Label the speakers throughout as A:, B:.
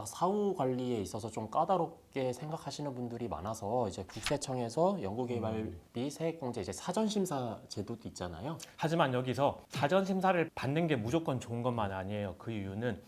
A: 살짝 사후 관리에 있어서 좀 까다롭게 생각하시는 분들이 많아서 이제 국세청에서 연구개발비 세액공제 이제 사전심사 제도도 있잖아요.
B: 하지만 여기서 사전 심사를 받는 게 무조건 좋은 것만 아니에요. 그 이유는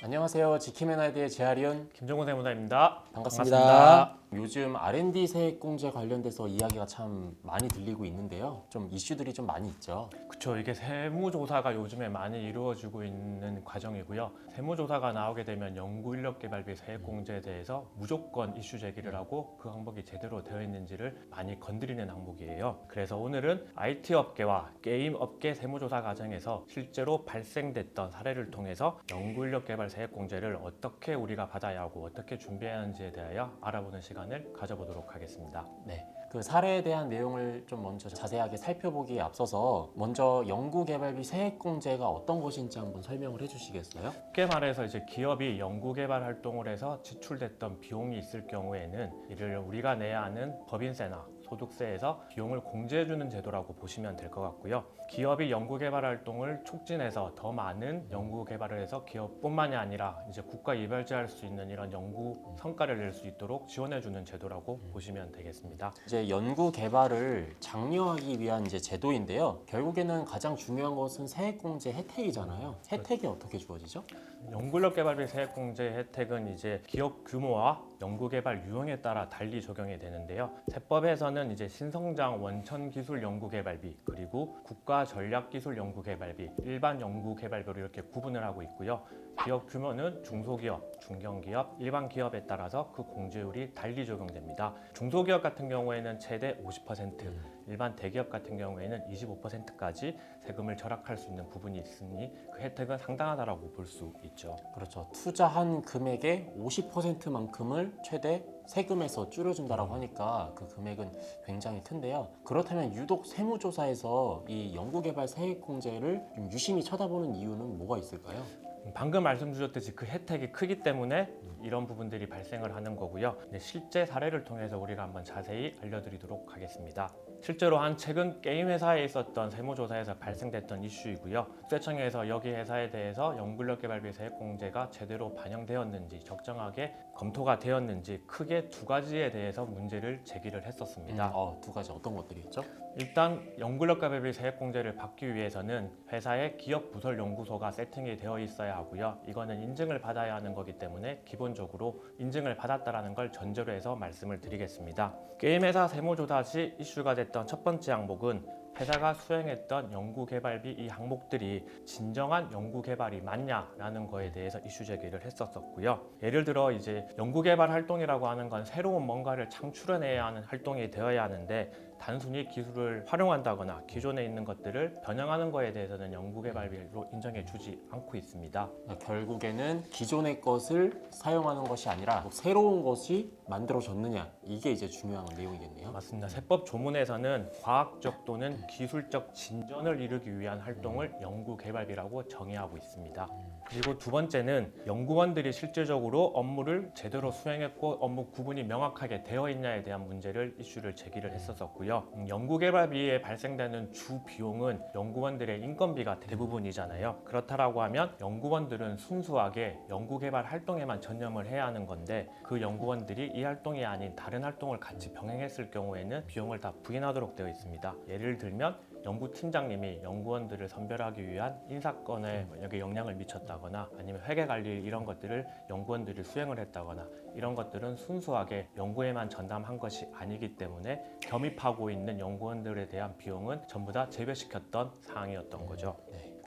A: 안녕하세요. 지킴앤아이드의 재활이온
B: 김정훈 세무사입니다.
A: 반갑습니다. 요즘 R&D 세액공제 관련돼서 이야기가 참 많이 들리고 있는데요. 좀 이슈들이 좀 많이 있죠.
B: 그쵸, 이게 세무조사가 요즘에 많이 이루어지고 있는 과정이고요. 세무조사가 나오게 되면 연구인력개발비 세액공제에 대해서 무조건 이슈 제기를 하고 그 항목이 제대로 되어 있는지를 많이 건드리는 항목이에요. 그래서 오늘은 IT 업계와 게임 업계 세무조사 과정에서 실제로 발생됐던 사례를 통해서 연구인력개발 세액공제를 어떻게 우리가 받아야 하고 어떻게 준비해야 하는지에 대하여 알아보는 시간을 가져보도록 하겠습니다.
A: 네. 그 사례에 대한 내용을 좀 먼저 자세하게 살펴보기에 앞서서 먼저 연구개발비 세액공제가 어떤 것인지 한번 설명을 해주시겠어요?
B: 쉽게 말해서 이제 기업이 연구개발 활동을 해서 지출됐던 비용이 있을 경우에는 이를 우리가 내야 하는 법인세나 소득세에서 비용을 공제해주는 제도라고 보시면 될 것 같고요. 기업이 연구개발 활동을 촉진해서 더 많은 연구개발을 해서 기업뿐만이 아니라 이제 국가 이별제할 수 있는 이런 연구 성과를 낼 수 있도록 지원해주는 제도라고 보시면 되겠습니다.
A: 이제 연구개발을 장려하기 위한 이제 제도인데요. 결국에는 가장 중요한 것은 세액공제 혜택이잖아요. 혜택이 어떻게 주어지죠?
B: 연구인력개발비 세액공제 혜택은 이제 기업 규모와 연구개발 유형에 따라 달리 적용이 되는데요. 세법에서는 이제 신성장 원천기술연구개발비 그리고 국가전략기술연구개발비, 일반 연구개발비로 이렇게 구분을 하고 있고요. 기업 규모는 중소기업, 중견기업, 일반 기업에 따라서 그 공제율이 달리 적용됩니다. 중소기업 같은 경우에는 최대 50%, 일반 대기업 같은 경우에는 25%까지 세금을 절약할 수 있는 부분이 있으니 그 혜택은 상당하다고 볼 수 있죠.
A: 그렇죠. 투자한 금액의 50%만큼을 최대 세금에서 줄여준다라고 하니까 그 금액은 굉장히 큰데요. 그렇다면 유독 세무조사에서 이 연구개발 세액공제를 좀 유심히 쳐다보는 이유는 뭐가 있을까요?
B: 방금 말씀 주셨듯이 그 혜택이 크기 때문에 이런 부분들이 발생을 하는 거고요. 실제 사례를 통해서 우리가 한번 자세히 알려드리도록 하겠습니다. 실제로 한 최근 게임 회사에 있었던 세무조사에서 발생됐던 이슈이고요. 국세청에서 여기 회사에 대해서 연구인력개발비 세액공제가 제대로 반영되었는지 적정하게 검토가 되었는지 크게 두 가지에 대해서 문제를 제기를 했었습니다.
A: 두 가지 어떤 것들이 있죠?
B: 일단 연구인력개발비 세액공제를 받기 위해서는 회사의 기업 부설 연구소가 세팅이 되어 있어야 하고요. 이거는 인증을 받아야 하는 거기 때문에 기본적으로 인증을 받았다라는 걸 전제로 해서 말씀을 드리겠습니다. 게임 회사 세무조사 시 이슈가 됐던 첫 번째 항목은 회사가 수행했던 연구개발비 이 항목들이 진정한 연구개발이 맞냐라는 거에 대해서 이슈 제기를 했었고요. 예를 들어 이제 연구개발 활동이라고 하는 건 새로운 뭔가를 창출해내야 하는 활동이 되어야 하는데 단순히 기술을 활용한다거나 기존에 있는 것들을 변형하는 거에 대해서는 연구개발비로 인정해 주지 않고 있습니다.
A: 결국에는 기존의 것을 사용하는 것이 아니라 새로운 것이 만들어졌느냐 이게 이제 중요한 내용이겠네요.
B: 맞습니다. 세법 조문에서는 과학적 또는 기술적 진전을 이루기 위한 활동을 연구개발비라고 정의하고 있습니다. 그리고 두 번째는 연구원들이 실질적으로 업무를 제대로 수행했고 업무 구분이 명확하게 되어 있냐에 대한 문제를 이슈를 제기를 했었고요. 연구개발비에 발생되는 주 비용은 연구원들의 인건비가 대부분이잖아요. 그렇다라고 하면 연구원들은 순수하게 연구개발 활동에만 전념을 해야 하는 건데 그 연구원들이 이 활동이 아닌 다른 활동을 같이 병행했을 경우에는 비용을 다 부인하도록 되어 있습니다. 예를 들면 연구팀장님이 연구원들을 선별하기 위한 인사권에 만약에 영향을 미쳤다거나 아니면 회계관리 이런 것들을 연구원들이 수행을 했다거나 이런 것들은 순수하게 연구에만 전담한 것이 아니기 때문에 겸입하고 있는 연구원들에 대한 비용은 전부 다 제외시켰던 사항이었던 거죠.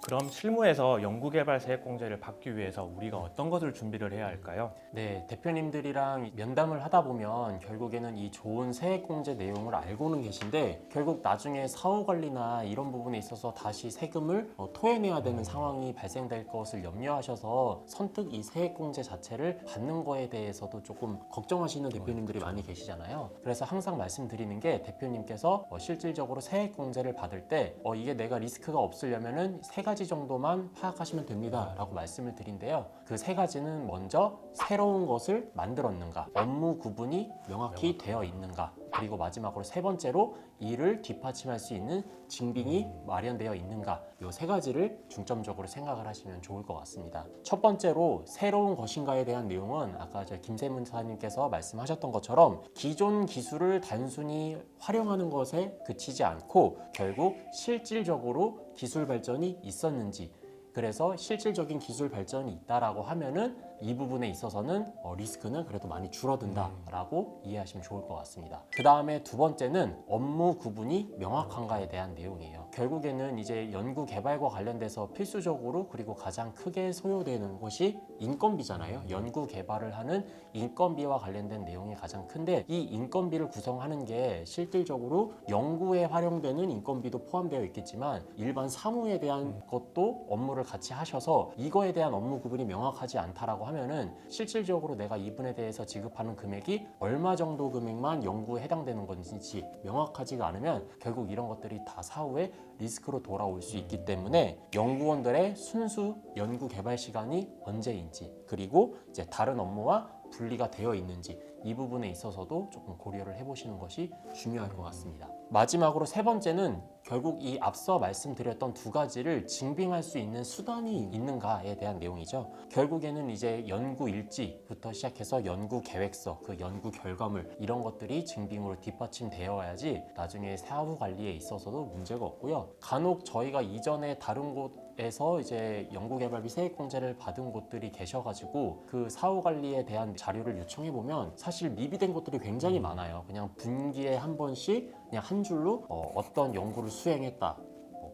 B: 그럼 실무에서 연구개발 세액공제를 받기 위해서 우리가 어떤 것을 준비를 해야 할까요?
A: 네, 대표님들이랑 면담을 하다 보면 결국에는 이 좋은 세액공제 내용을 알고는 계신데 결국 나중에 사후관리나 이런 부분에 있어서 다시 세금을 토해내야 되는 상황이 발생될 것을 염려하셔서 선뜻 이 세액공제 자체를 받는 거에 대해서도 조금 걱정하시는 대표님들이 많이 계시잖아요. 그래서 항상 말씀드리는 게 대표님께서 실질적으로 세액공제를 받을 때 이게 내가 리스크가 없으려면은 세 가지 정도만 파악하시면 됩니다 라고 말씀을 드린데요. 그 세 가지는 먼저 새로운 것을 만들었는가, 업무 구분이 명확히 되어 있는가, 그리고 마지막으로 세 번째로 이를 뒷받침할 수 있는 증빙이 마련되어 있는가, 이 세 가지를 중점적으로 생각을 하시면 좋을 것 같습니다. 첫 번째로 새로운 것인가에 대한 내용은 아까 김세문사님께서 말씀하셨던 것처럼 기존 기술을 단순히 활용하는 것에 그치지 않고 결국 실질적으로 기술 발전이 있었는지, 그래서 실질적인 기술 발전이 있다라고 하면은 이 부분에 있어서는 리스크는 그래도 많이 줄어든다라고 이해하시면 좋을 것 같습니다. 그 다음에 두 번째는 업무 구분이 명확한가에 대한 내용이에요. 결국에는 이제 연구 개발과 관련돼서 필수적으로 그리고 가장 크게 소요되는 것이 인건비잖아요. 연구 개발을 하는 인건비와 관련된 내용이 가장 큰데, 이 인건비를 구성하는 게 실질적으로 연구에 활용되는 인건비도 포함되어 있겠지만 일반 사무에 대한 것도 업무를 같이 하셔서 이거에 대한 업무 구분이 명확하지 않다라고 하면은 실질적으로 내가 이분에 대해서 지급하는 금액이 얼마 정도 금액만 연구에 해당되는 건지 명확하지가 않으면 결국 이런 것들이 다 사후에 리스크로 돌아올 수 있기 때문에 연구원들의 순수 연구 개발 시간이 언제인지, 그리고 이제 다른 업무와 분리가 되어 있는지, 이 부분에 있어서도 조금 고려를 해보시는 것이 중요할 것 같습니다. 마지막으로 세 번째는 결국 이 앞서 말씀드렸던 두 가지를 증빙할 수 있는 수단이 있는가에 대한 내용이죠. 결국에는 이제 연구 일지부터 시작해서 연구 계획서, 그 연구 결과물, 이런 것들이 증빙으로 뒷받침되어야지 나중에 사후 관리에 있어서도 문제가 없고요. 간혹 저희가 이전에 다른 곳에서 이제 연구개발비 세액공제를 받은 곳들이 계셔가지고 그 사후 관리에 대한 자료를 요청해 보면 사실 미비된 것들이 굉장히 많아요. 그냥 분기에 한 번씩 그냥 한 줄로 어떤 연구를 수행했다,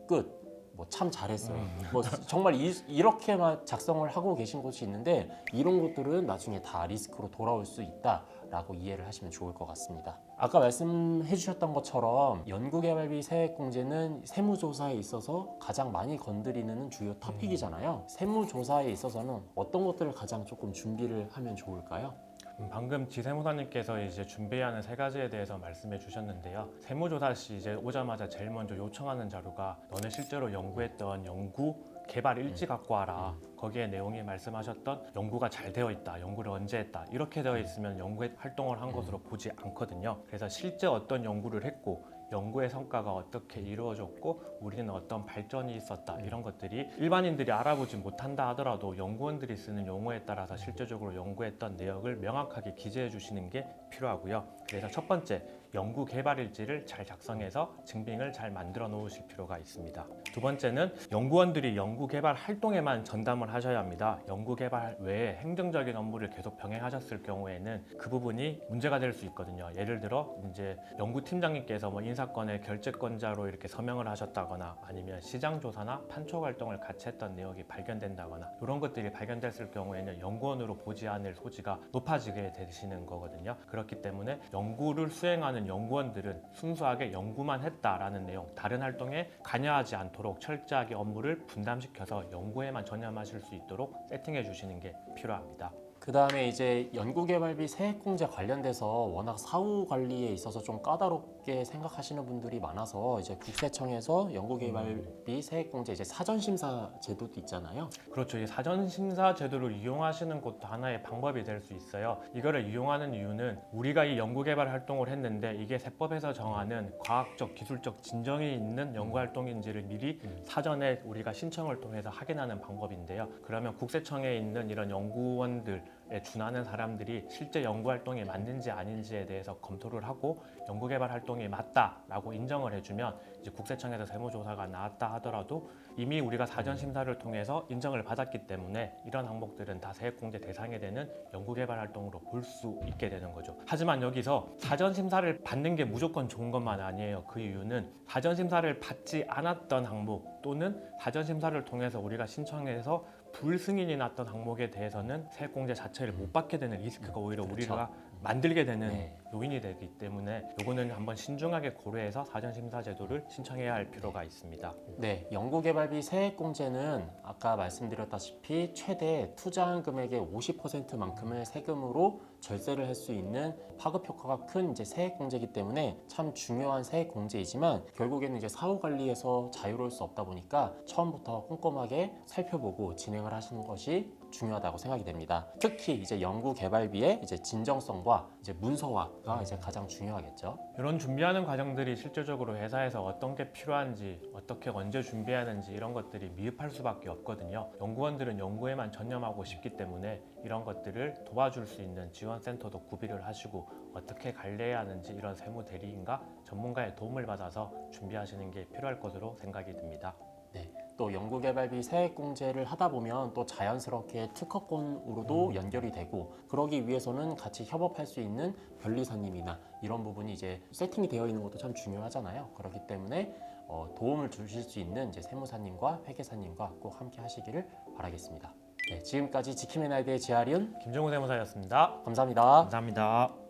A: 끝. 참 잘했어요. 정말 이렇게만 작성을 하고 계신 곳이 있는데 이런 것들은 나중에 다 리스크로 돌아올 수 있다라고 이해를 하시면 좋을 것 같습니다. 아까 말씀해 주셨던 것처럼 연구개발비 세액공제는 세무조사에 있어서 가장 많이 건드리는 주요 토픽이잖아요. 세무조사에 있어서는 어떤 것들을 가장 조금 준비를 하면 좋을까요?
B: 방금 지세무사님께서 이제 준비하는 세 가지에 대해서 말씀해 주셨는데요. 세무조사 시 이제 오자마자 제일 먼저 요청하는 자료가 너네 실제로 연구했던 연구 개발 일지 갖고 와라. 거기에 내용이 말씀하셨던 연구가 잘 되어 있다, 연구를 언제 했다, 이렇게 되어 있으면 연구 활동을 한 것으로 보지 않거든요. 그래서 실제 어떤 연구를 했고 연구의 성과가 어떻게 이루어졌고 우리는 어떤 발전이 있었다, 이런 것들이 일반인들이 알아보지 못한다 하더라도 연구원들이 쓰는 용어에 따라서 실제적으로 연구했던 내역을 명확하게 기재해 주시는 게 필요하고요. 그래서 첫 번째, 연구 개발 일지를 잘 작성해서 증빙을 잘 만들어 놓으실 필요가 있습니다. 두 번째는 연구원들이 연구 개발 활동에만 전담을 하셔야 합니다. 연구 개발 외에 행정적인 업무를 계속 병행하셨을 경우에는 그 부분이 문제가 될 수 있거든요. 예를 들어 이제 연구팀장님께서 인사권의 결재권자로 이렇게 서명을 하셨다거나 아니면 시장 조사나 판촉 활동을 같이 했던 내역이 발견된다거나 이런 것들이 발견됐을 경우에는 연구원으로 보지 않을 소지가 높아지게 되시는 거거든요. 그렇기 때문에 연구를 수행하는 연구원들은 순수하게 연구만 했다라는 내용, 다른 활동에 관여하지 않도록 철저하게 업무를 분담시켜서 연구에만 전념하실 수 있도록 세팅해 주시는 게 필요합니다.
A: 그 다음에 이제 연구개발비 세액공제 관련돼서 워낙 사후 관리에 있어서 좀 까다롭게 생각하시는 분들이 많아서 이제 국세청에서 연구개발비 세액공제 이제 사전심사 제도도 있잖아요.
B: 그렇죠. 이 사전심사 제도를 이용하시는 것도 하나의 방법이 될 수 있어요. 이거를 이용하는 이유는 우리가 이 연구개발 활동을 했는데 이게 세법에서 정하는 과학적, 기술적 진정이 있는 연구활동인지를 미리 사전에 우리가 신청을 통해서 확인하는 방법인데요. 그러면 국세청에 있는 이런 연구원들 준하는 사람들이 실제 연구활동이 맞는지 아닌지에 대해서 검토를 하고 연구개발 활동이 맞다라고 인정을 해주면 이제 국세청에서 세무조사가 나왔다 하더라도 이미 우리가 사전심사를 통해서 인정을 받았기 때문에 이런 항목들은 다 세액공제 대상이 되는 연구개발 활동으로 볼 수 있게 되는 거죠. 하지만 여기서 사전심사를 받는 게 무조건 좋은 것만 아니에요. 그 이유는 사전심사를 받지 않았던 항목 또는 사전심사를 통해서 우리가 신청해서 불승인이 났던 항목에 대해서는 세액공제 자체를 못 받게 되는 리스크가 오히려 우리가 만들게 되는 요인이 되기 때문에 이거는 한번 신중하게 고려해서 사전심사 제도를 신청해야 할 필요가 있습니다.
A: 네, 연구개발비 세액공제는 아까 말씀드렸다시피 최대 투자한 금액의 50%만큼을 세금으로 절세를 할 수 있는 파급 효과가 큰 이제 세액공제이기 때문에 참 중요한 세액공제이지만 결국에는 이제 사후 관리에서 자유로울 수 없다 보니까 처음부터 꼼꼼하게 살펴보고 진행을 하시는 것이 중요하다고 생각이 됩니다. 특히 이제 연구 개발비의 이제 진정성과 이제 문서화가 이제 가장 중요하겠죠.
B: 이런 준비하는 과정들이 실질적으로 회사에서 어떤 게 필요한지, 어떻게 언제 준비해야 하는지 이런 것들이 미흡할 수밖에 없거든요. 연구원들은 연구에만 전념하고 싶기 때문에 이런 것들을 도와줄 수 있는 지원센터도 구비를 하시고 어떻게 관리해야 하는지 이런 세무 대리인과 전문가의 도움을 받아서 준비하시는 게 필요할 것으로 생각이 듭니다.
A: 네, 또 연구개발비 세액공제를 하다 보면 또 자연스럽게 특허권으로도 연결이 되고 그러기 위해서는 같이 협업할 수 있는 변리사님이나 이런 부분이 이제 세팅이 되어 있는 것도 참 중요하잖아요. 그렇기 때문에 도움을 주실 수 있는 이제 세무사님과 회계사님과 꼭 함께 하시기를 바라겠습니다. 네, 지금까지 지킴의 나이드의 재활이온
B: 김정우 세무사였습니다.
A: 감사합니다.
B: 감사합니다.